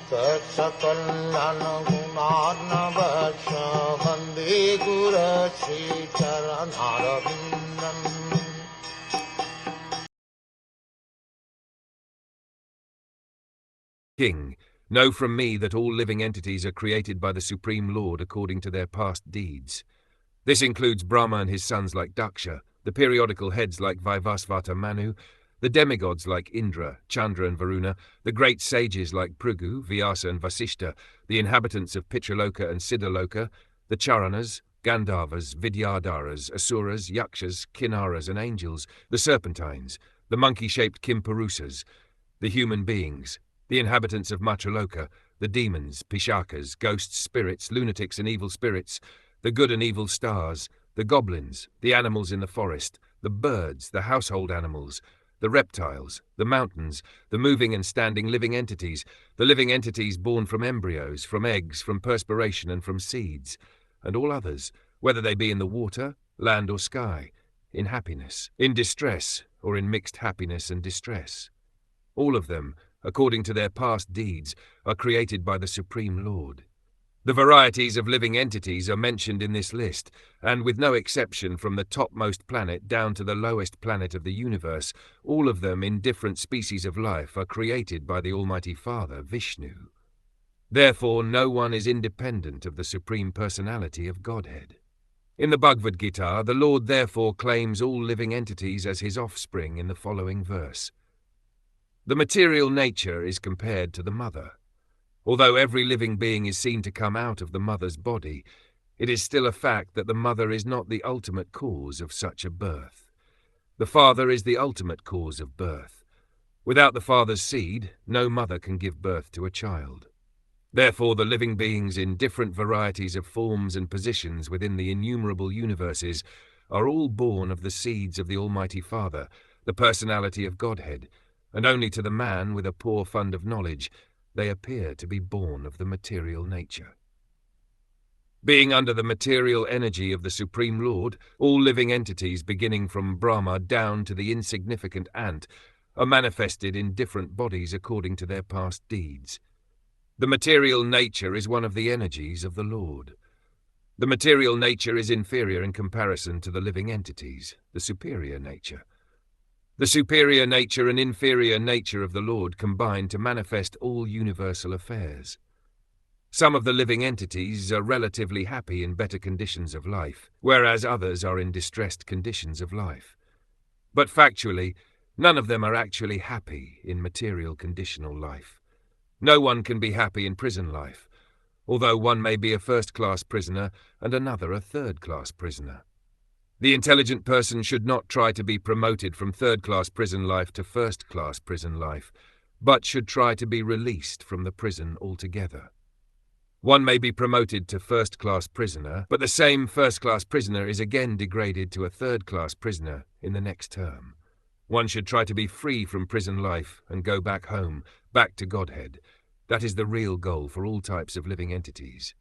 Saksakallan gunarnavasya Vande Guru Sri Charanaravindan. King, know from me that all living entities are created by the Supreme Lord according to their past deeds. This includes Brahma and his sons like Daksha, the periodical heads like Vaivasvata Manu, the demigods like Indra, Chandra and Varuna, the great sages like Phrigu, Vyasa and Vasishta, the inhabitants of Pitraloka and Siddhaloka, the Charanas, Gandharvas, Vidyadharas, Asuras, Yakshas, Kinnaras and angels, the serpentines, the monkey-shaped Kimpurusas, the human beings, the inhabitants of Matraloka, the demons, Pishakas, ghosts, spirits, lunatics and evil spirits, the good and evil stars, the goblins, the animals in the forest, the birds, the household animals, the reptiles, the mountains, the moving and standing living entities, the living entities born from embryos, from eggs, from perspiration and from seeds, and all others, whether they be in the water, land or sky, in happiness, in distress, or in mixed happiness and distress. All of them, according to their past deeds, are created by the Supreme Lord. The varieties of living entities are mentioned in this list, and with no exception from the topmost planet down to the lowest planet of the universe, all of them in different species of life are created by the Almighty Father, Vishnu. Therefore, no one is independent of the Supreme Personality of Godhead. In the Bhagavad Gita, the Lord therefore claims all living entities as his offspring in the following verse. The material nature is compared to the mother. Although every living being is seen to come out of the mother's body, it is still a fact that the mother is not the ultimate cause of such a birth. The father is the ultimate cause of birth. Without the father's seed, no mother can give birth to a child. Therefore, the living beings in different varieties of forms and positions within the innumerable universes are all born of the seeds of the Almighty Father, the personality of Godhead, and only to the man with a poor fund of knowledge they appear to be born of the material nature. Being under the material energy of the Supreme Lord, all living entities beginning from Brahma down to the insignificant ant are manifested in different bodies according to their past deeds. The material nature is one of the energies of the Lord. The material nature is inferior in comparison to the living entities, the superior nature. The superior nature and inferior nature of the Lord combine to manifest all universal affairs. Some of the living entities are relatively happy in better conditions of life, whereas others are in distressed conditions of life. But factually, none of them are actually happy in material conditional life. No one can be happy in prison life, although one may be a first-class prisoner and another a third-class prisoner. The intelligent person should not try to be promoted from third-class prison life to first-class prison life, but should try to be released from the prison altogether. One may be promoted to first-class prisoner, but the same first-class prisoner is again degraded to a third-class prisoner in the next term. One should try to be free from prison life and go back home, back to Godhead. That is the real goal for all types of living entities.